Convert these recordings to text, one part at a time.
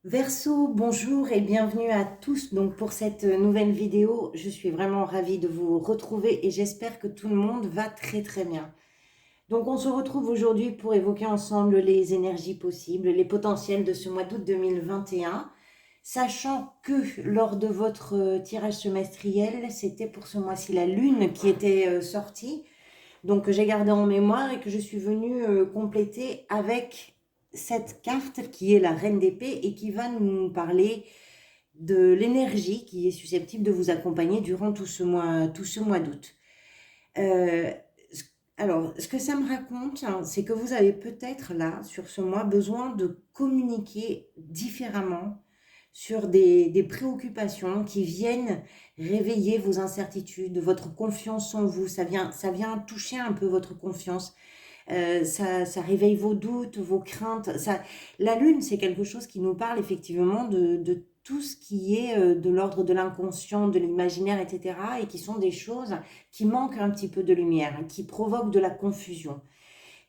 Verseau, bonjour et bienvenue à tous donc pour cette nouvelle vidéo. Je suis vraiment ravie de vous retrouver et j'espère que tout le monde va très très bien. Donc on se retrouve aujourd'hui pour évoquer ensemble les énergies possibles, les potentiels de ce mois d'août 2021, sachant que lors de votre tirage semestriel, c'était pour ce mois-ci la Lune qui était sortie, donc que j'ai gardé en mémoire et que je suis venue compléter avec cette carte qui est la Reine d'épée et qui va nous parler de l'énergie qui est susceptible de vous accompagner durant tout ce mois d'août. Euh, alors, ce que ça me raconte, hein, c'est que vous avez peut-être là, sur ce mois, besoin de communiquer différemment sur des préoccupations qui viennent réveiller vos incertitudes, votre confiance en vous. Ça vient toucher un peu votre confiance. Ça réveille vos doutes, vos craintes. La lune, c'est quelque chose qui nous parle effectivement de tout ce qui est de l'ordre de l'inconscient, de l'imaginaire, etc. Et qui sont des choses qui manquent un petit peu de lumière, qui provoquent de la confusion.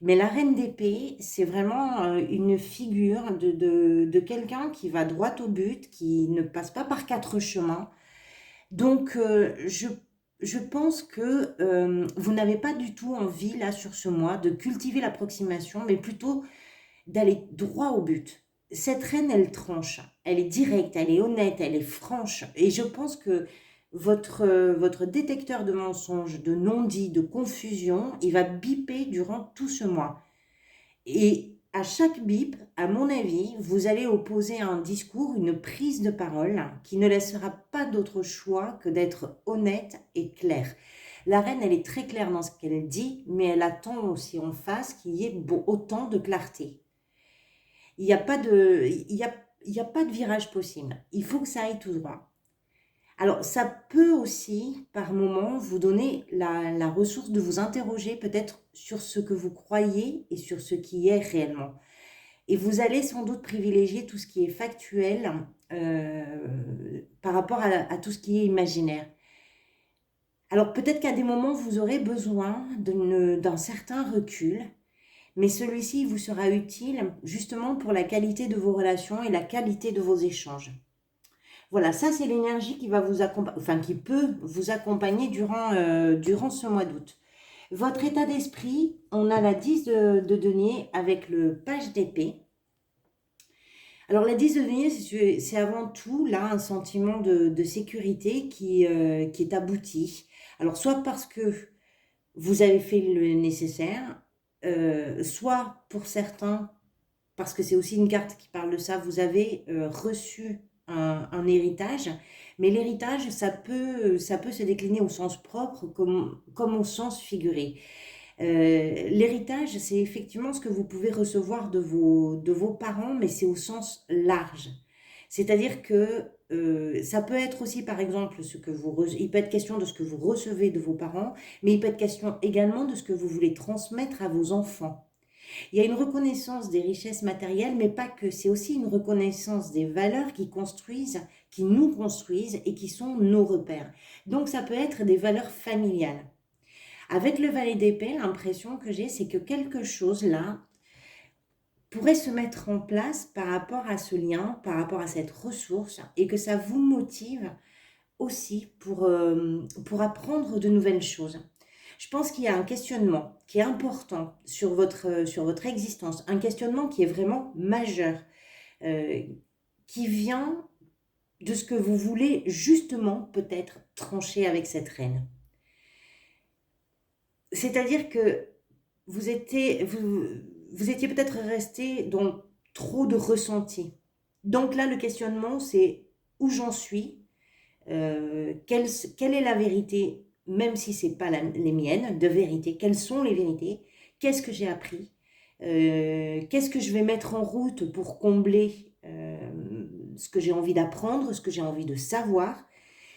Mais la reine d'épée, c'est vraiment une figure de quelqu'un qui va droit au but, qui ne passe pas par quatre chemins. Donc, je pense que vous n'avez pas du tout envie, là, sur ce mois, de cultiver l'approximation, mais plutôt d'aller droit au but. Cette reine, elle tranche, elle est directe, elle est honnête, elle est franche. Et je pense que votre détecteur de mensonges, de non-dits, de confusion, il va biper durant tout ce mois. Et à chaque bip, à mon avis, vous allez opposer un discours, une prise de parole qui ne laissera pas d'autre choix que d'être honnête et clair. La reine, elle est très claire dans ce qu'elle dit, mais elle attend aussi en face qu'il y ait autant de clarté. Il n'y a pas de, il y a pas de virage possible. Il faut que ça aille tout droit. Alors, ça peut aussi, par moment, vous donner la ressource de vous interroger peut-être sur ce que vous croyez et sur ce qui est réellement. Et vous allez sans doute privilégier tout ce qui est factuel par rapport à tout ce qui est imaginaire. Alors peut-être qu'à des moments, vous aurez besoin d'un certain recul, mais celui-ci vous sera utile justement pour la qualité de vos relations et la qualité de vos échanges. Voilà, ça c'est l'énergie qui va vous accompagner, enfin qui peut vous accompagner durant ce mois d'août. Votre état d'esprit, on a la 10 de denier avec le page d'épée. Alors la 10 de denier, c'est avant tout là un sentiment de sécurité qui est abouti. Alors soit parce que vous avez fait le nécessaire, soit pour certains, parce que c'est aussi une carte qui parle de ça, vous avez reçu un héritage, mais l'héritage, ça peut se décliner au sens propre comme au sens figuré. L'héritage, c'est effectivement ce que vous pouvez recevoir de vos parents, mais c'est au sens large. C'est-à-dire que ça peut être aussi, par exemple, il peut être question de ce que vous recevez de vos parents, mais il peut être question également de ce que vous voulez transmettre à vos enfants. Il y a une reconnaissance des richesses matérielles, mais pas que. C'est aussi une reconnaissance des valeurs qui nous construisent et qui sont nos repères. Donc ça peut être des valeurs familiales. Avec le valet d'épée, l'impression que j'ai, c'est que quelque chose là pourrait se mettre en place par rapport à ce lien, par rapport à cette ressource, et que ça vous motive aussi pour apprendre de nouvelles choses. Je pense qu'il y a un questionnement qui est important sur votre existence, un questionnement qui est vraiment majeur, euh, qui vient de ce que vous voulez justement peut-être trancher avec cette reine. C'est-à-dire que vous étiez, vous, vous étiez peut-être resté dans trop de ressentis. Donc là, le questionnement, c'est où j'en suis, quelle est la vérité, même si ce n'est pas les miennes, de vérité, quelles sont les vérités, qu'est-ce que j'ai appris, qu'est-ce que je vais mettre en route pour combler ce que j'ai envie d'apprendre, ce que j'ai envie de savoir.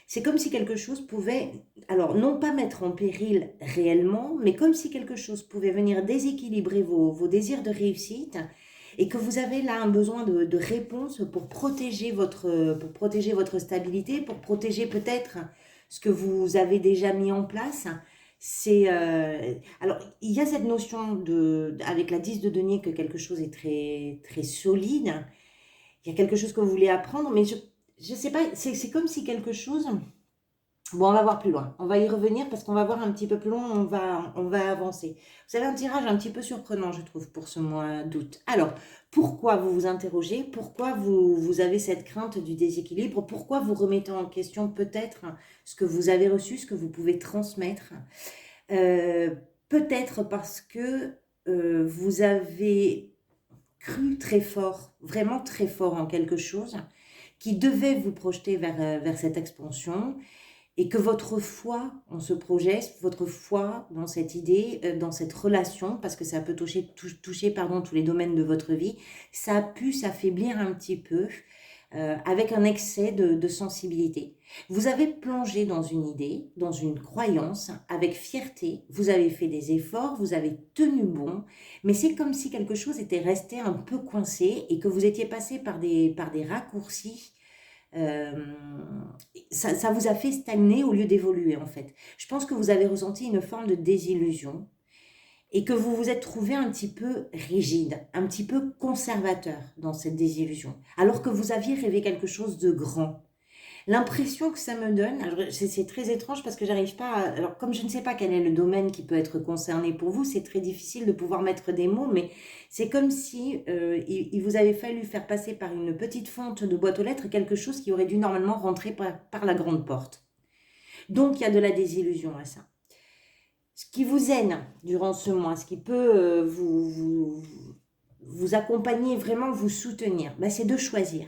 C'est comme si quelque chose pouvait, alors non pas mettre en péril réellement, mais comme si quelque chose pouvait venir déséquilibrer vos désirs de réussite et que vous avez là un besoin de réponse pour protéger votre stabilité, pour protéger peut-être ce que vous avez déjà mis en place. Alors il y a cette notion avec la 10 de denier que quelque chose est très très solide. il y a quelque chose que vous voulez apprendre, mais je ne sais pas, c'est comme si quelque chose... Bon, on va voir plus loin. On va y revenir parce qu'on va voir un petit peu plus loin, on va avancer. Vous avez un tirage un petit peu surprenant, je trouve, pour ce mois d'août. Alors, pourquoi vous vous interrogez? Pourquoi vous avez cette crainte du déséquilibre? Pourquoi vous remettez en question peut-être ce que vous avez reçu, ce que vous pouvez transmettre? Peut-être parce que vous avez cru très fort, vraiment très fort en quelque chose qui devait vous projeter vers cette expansion, et que votre foi en ce projet, votre foi dans cette idée, dans cette relation, parce que ça peut toucher pardon, tous les domaines de votre vie, ça a pu s'affaiblir un petit peu avec un excès de sensibilité. Vous avez plongé dans une idée, dans une croyance, avec fierté, vous avez fait des efforts, vous avez tenu bon, mais c'est comme si quelque chose était resté un peu coincé et que vous étiez passé par des raccourcis. Euh, ça vous a fait stagner au lieu d'évoluer en fait. Je pense que vous avez ressenti une forme de désillusion et que vous vous êtes trouvé un petit peu rigide, un petit peu conservateur dans cette désillusion, alors que vous aviez rêvé quelque chose de grand. L'impression que ça me donne, alors c'est très étrange parce que j'arrive pas à, alors comme je ne sais pas quel est le domaine qui peut être concerné pour vous, c'est très difficile de pouvoir mettre des mots, mais c'est comme si il vous avait fallu faire passer par une petite fente de boîte aux lettres quelque chose qui aurait dû normalement rentrer par la grande porte. Donc il y a de la désillusion à ça. Ce qui vous aide durant ce mois, ce qui peut vous accompagner, vraiment vous soutenir, ben, c'est de choisir.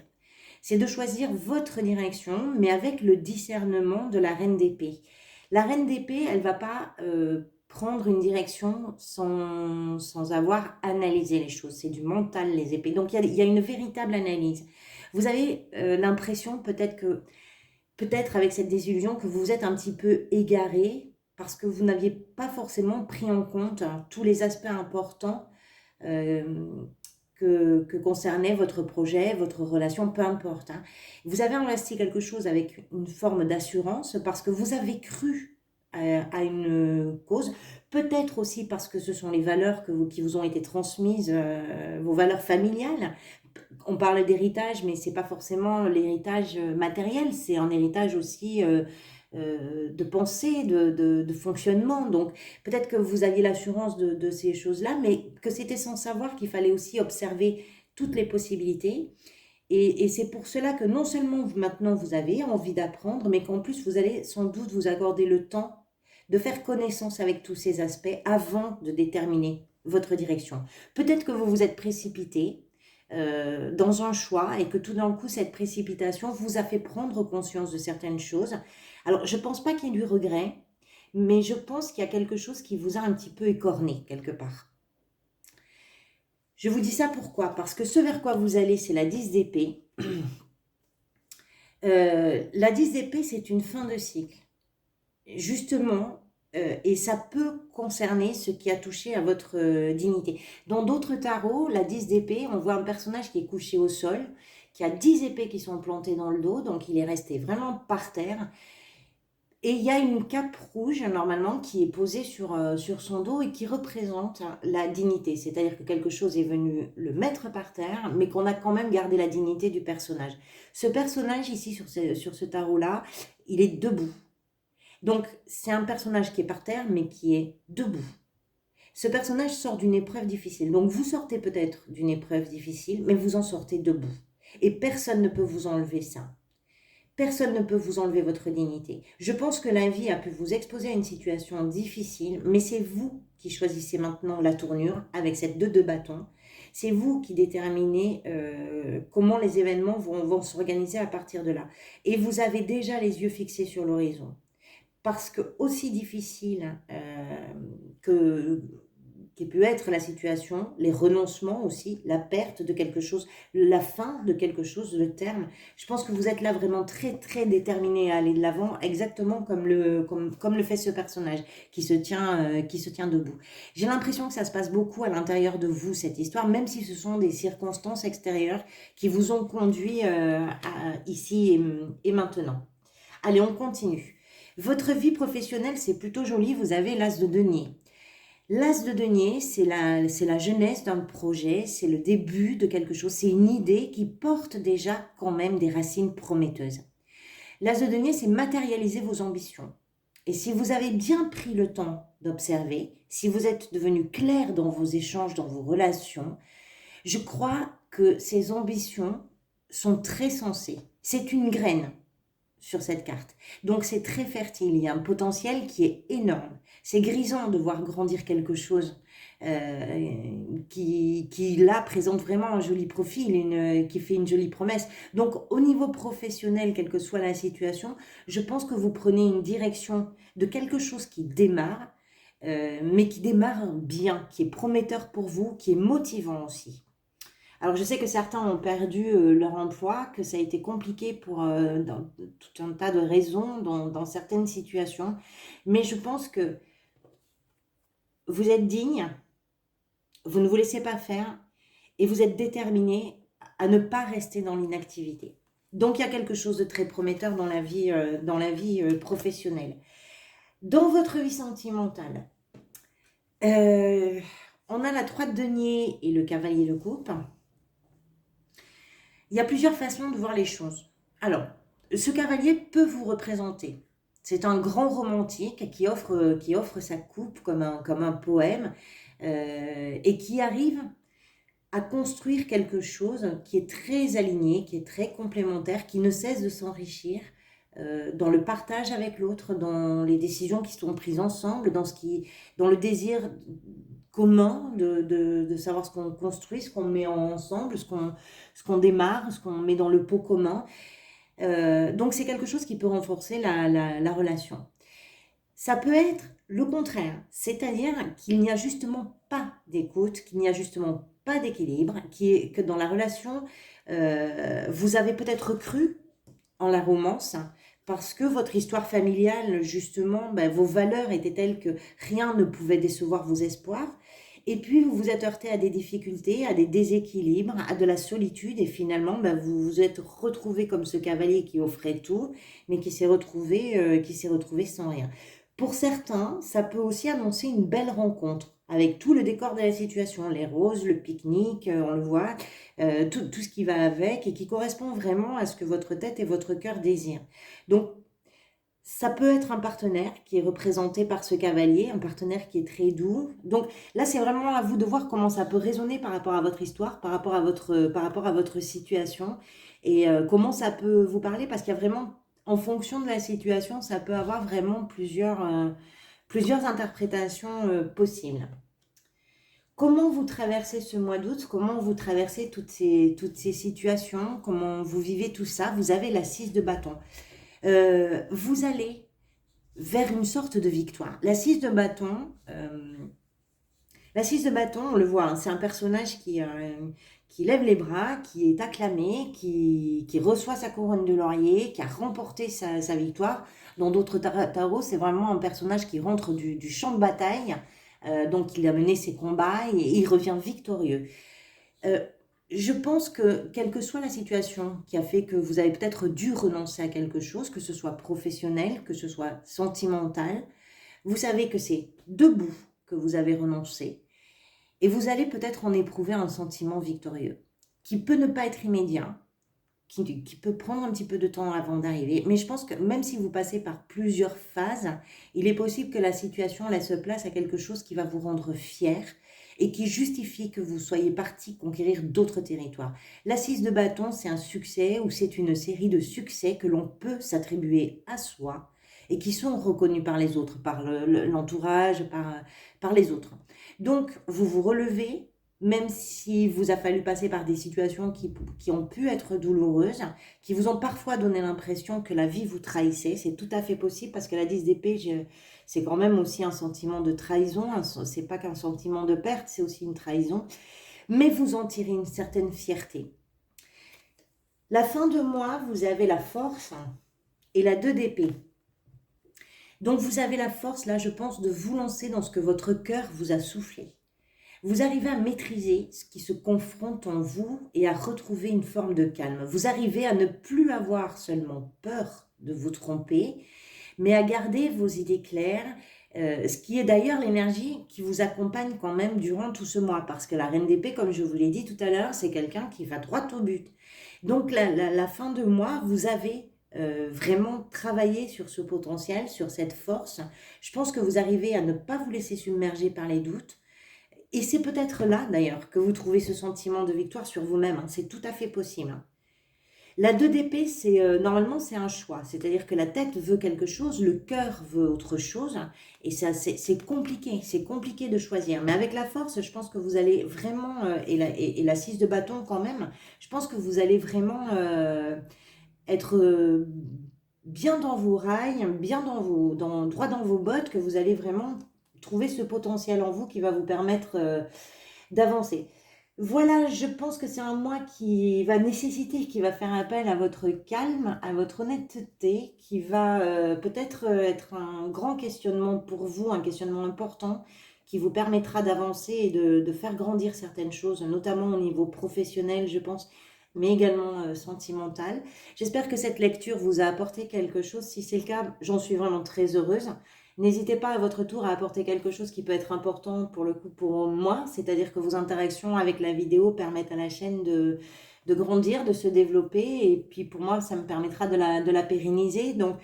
C'est de choisir votre direction, mais avec le discernement de la reine d'épée. La reine d'épée, elle ne va pas prendre une direction sans avoir analysé les choses. C'est du mental, les épées. Donc, il y a une véritable analyse. Vous avez l'impression peut-être avec cette désillusion, que vous vous êtes un petit peu égaré parce que vous n'aviez pas forcément pris en compte tous les aspects importants euh, que concernait votre projet, votre relation, peu importe. Hein. Vous avez investi quelque chose avec une forme d'assurance parce que vous avez cru à une cause, peut-être aussi parce que ce sont les valeurs qui vous ont été transmises, vos valeurs familiales. On parle d'héritage, mais c'est pas forcément l'héritage matériel, c'est un héritage aussi de pensée, de fonctionnement. Donc, peut-être que vous aviez l'assurance de ces choses-là, mais que c'était sans savoir qu'il fallait aussi observer toutes les possibilités. Et c'est pour cela que non seulement maintenant vous avez envie d'apprendre, mais qu'en plus vous allez sans doute vous accorder le temps de faire connaissance avec tous ces aspects avant de déterminer votre direction. Peut-être que vous vous êtes précipité dans un choix et que tout d'un coup cette précipitation vous a fait prendre conscience de certaines choses. Alors je ne pense pas qu'il y ait du regret, mais je pense qu'il y a quelque chose qui vous a un petit peu écorné quelque part. Je vous dis ça pourquoi? Parce que ce vers quoi vous allez, c'est la 10 d'épée. La 10 d'épée, c'est une fin de cycle. Justement, et ça peut concerner ce qui a touché à votre dignité. Dans d'autres tarots, la 10 d'épée, on voit un personnage qui est couché au sol, qui a 10 épées qui sont plantées dans le dos, donc il est resté vraiment par terre. Et il y a une cape rouge, normalement, qui est posée sur son dos et qui représente la dignité. C'est-à-dire que quelque chose est venu le mettre par terre, mais qu'on a quand même gardé la dignité du personnage. Ce personnage, ici, sur ce tarot-là, il est debout. Donc, c'est un personnage qui est par terre, mais qui est debout. Ce personnage sort d'une épreuve difficile. Donc, vous sortez peut-être d'une épreuve difficile, mais vous en sortez debout. Et personne ne peut vous enlever ça. Personne ne peut vous enlever votre dignité. Je pense que la vie a pu vous exposer à une situation difficile, mais c'est vous qui choisissez maintenant la tournure avec cette 2 de bâton. C'est vous qui déterminez comment les événements vont s'organiser à partir de là. Et vous avez déjà les yeux fixés sur l'horizon. Parce que aussi difficile qui peut être la situation, les renoncements aussi, la perte de quelque chose, la fin de quelque chose, le terme. Je pense que vous êtes là vraiment très très déterminé à aller de l'avant, exactement comme le fait ce personnage qui se tient debout. J'ai l'impression que ça se passe beaucoup à l'intérieur de vous, cette histoire, même si ce sont des circonstances extérieures qui vous ont conduit ici et maintenant. Allez, on continue. Votre vie professionnelle, c'est plutôt joli, vous avez l'as de denier. L'as de denier, c'est la jeunesse d'un projet, c'est le début de quelque chose, c'est une idée qui porte déjà quand même des racines prometteuses. L'as de denier, c'est matérialiser vos ambitions. Et si vous avez bien pris le temps d'observer, si vous êtes devenu clair dans vos échanges, dans vos relations, je crois que ces ambitions sont très sensées. C'est une graine sur cette carte. Donc c'est très fertile, il y a un potentiel qui est énorme. C'est grisant de voir grandir quelque chose qui là présente vraiment un joli profil, qui fait une jolie promesse. Donc au niveau professionnel, quelle que soit la situation, je pense que vous prenez une direction de quelque chose qui démarre, mais qui démarre bien, qui est prometteur pour vous, qui est motivant aussi. Alors, je sais que certains ont perdu leur emploi, que ça a été compliqué pour dans tout un tas de raisons, dans certaines situations. Mais je pense que vous êtes digne, vous ne vous laissez pas faire et vous êtes déterminé à ne pas rester dans l'inactivité. Donc, il y a quelque chose de très prometteur dans la vie professionnelle. Dans votre vie sentimentale, euh, on a la 3 de denier et le cavalier de coupe. Il y a plusieurs façons de voir les choses. Alors, ce cavalier peut vous représenter. C'est un grand romantique qui offre sa coupe comme un poème et qui arrive à construire quelque chose qui est très aligné, qui est très complémentaire, qui ne cesse de s'enrichir dans le partage avec l'autre, dans les décisions qui sont prises ensemble, dans le désir commun de savoir ce qu'on construit, ce qu'on met ensemble, ce qu'on démarre, ce qu'on met dans le pot commun. Donc c'est quelque chose qui peut renforcer la relation. Ça peut être le contraire, c'est-à-dire qu'il n'y a justement pas d'écoute, qu'il n'y a justement pas d'équilibre, que dans la relation, vous avez peut-être cru en la romance, parce que votre histoire familiale, justement, ben, vos valeurs étaient telles que rien ne pouvait décevoir vos espoirs. Et puis, vous vous êtes heurté à des difficultés, à des déséquilibres, à de la solitude. Et finalement, ben, vous vous êtes retrouvé comme ce cavalier qui offrait tout, mais qui s'est retrouvé sans rien. Pour certains, ça peut aussi annoncer une belle rencontre, avec tout le décor de la situation, les roses, le pique-nique, on le voit, tout ce qui va avec et qui correspond vraiment à ce que votre tête et votre cœur désirent. Donc, ça peut être un partenaire qui est représenté par ce cavalier, un partenaire qui est très doux. Donc là, c'est vraiment à vous de voir comment ça peut résonner par rapport à votre histoire, par rapport à votre situation et comment ça peut vous parler parce qu'il y a vraiment, en fonction de la situation, ça peut avoir vraiment plusieurs interprétations possibles. Comment vous traversez ce mois d'août? Comment vous traversez toutes ces situations? Comment vous vivez tout ça? Vous avez la 6 de bâton. Vous allez vers une sorte de victoire. La 6 de bâton, on le voit, hein, c'est un personnage qui lève les bras, qui est acclamé, qui reçoit sa couronne de laurier, qui a remporté sa victoire. Dans d'autres tarots, c'est vraiment un personnage qui rentre du champ de bataille, donc il a mené ses combats et il revient victorieux. Euh, je pense que, quelle que soit la situation qui a fait que vous avez peut-être dû renoncer à quelque chose, que ce soit professionnel, que ce soit sentimental, vous savez que c'est debout que vous avez renoncé et vous allez peut-être en éprouver un sentiment victorieux qui peut ne pas être immédiat, qui peut prendre un petit peu de temps avant d'arriver. Mais je pense que même si vous passez par plusieurs phases, il est possible que la situation laisse place à quelque chose qui va vous rendre fier et qui justifie que vous soyez parti conquérir d'autres territoires. L'assise de bâton, c'est un succès ou c'est une série de succès que l'on peut s'attribuer à soi et qui sont reconnus par les autres, par l'entourage, par les autres. Donc, vous vous relevez, même si vous a fallu passer par des situations qui ont pu être douloureuses, qui vous ont parfois donné l'impression que la vie vous trahissait. C'est tout à fait possible parce que la 10 d'épée, c'est quand même aussi un sentiment de trahison. C'est pas qu'un sentiment de perte, c'est aussi une trahison. Mais vous en tirez une certaine fierté. La fin de mois, vous avez la force et la 2 d'épée. Donc vous avez la force, là, je pense, de vous lancer dans ce que votre cœur vous a soufflé. Vous arrivez à maîtriser ce qui se confronte en vous et à retrouver une forme de calme. Vous arrivez à ne plus avoir seulement peur de vous tromper, mais à garder vos idées claires, Ce qui est d'ailleurs l'énergie qui vous accompagne quand même durant tout ce mois, parce que la reine d'épée, comme je vous l'ai dit tout à l'heure, c'est quelqu'un qui va droit au but. Donc la fin de mois, vous avez vraiment travaillé sur ce potentiel, sur cette force. Je pense que vous arrivez à ne pas vous laisser submerger par les doutes. Et c'est peut-être là, d'ailleurs, que vous trouvez ce sentiment de victoire sur vous-même, hein. C'est tout à fait possible, hein. La 2 d'épée, c'est normalement, c'est un choix. C'est-à-dire que la tête veut quelque chose, le cœur veut autre chose. Et ça, c'est compliqué. C'est compliqué de choisir. Mais avec la force, je pense que vous allez vraiment, et la 6 de bâton quand même, je pense que vous allez vraiment être bien dans vos rails, bien droit dans vos bottes, que vous allez vraiment trouver ce potentiel en vous qui va vous permettre d'avancer. Voilà, je pense que c'est un mois qui va nécessiter, qui va faire appel à votre calme, à votre honnêteté, qui va peut-être être un grand questionnement pour vous, un questionnement important, qui vous permettra d'avancer et de faire grandir certaines choses, notamment au niveau professionnel, je pense, mais également sentimental. J'espère que cette lecture vous a apporté quelque chose. Si c'est le cas, j'en suis vraiment très heureuse. N'hésitez pas à votre tour à apporter quelque chose qui peut être important pour le coup pour moi, c'est-à-dire que vos interactions avec la vidéo permettent à la chaîne de grandir, de se développer, et puis pour moi, ça me permettra de la pérenniser. Donc,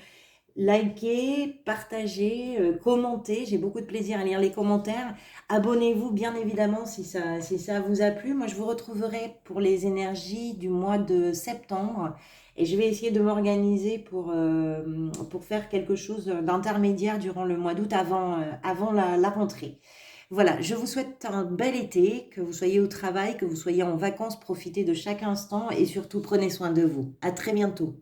likez, partagez, commentez. J'ai beaucoup de plaisir à lire les commentaires. Abonnez-vous, bien évidemment, si ça vous a plu. Moi, je vous retrouverai pour les énergies du mois de septembre. Et je vais essayer de m'organiser pour faire quelque chose d'intermédiaire durant le mois d'août avant la rentrée. Voilà, je vous souhaite un bel été, que vous soyez au travail, que vous soyez en vacances, profitez de chaque instant et surtout prenez soin de vous. À très bientôt.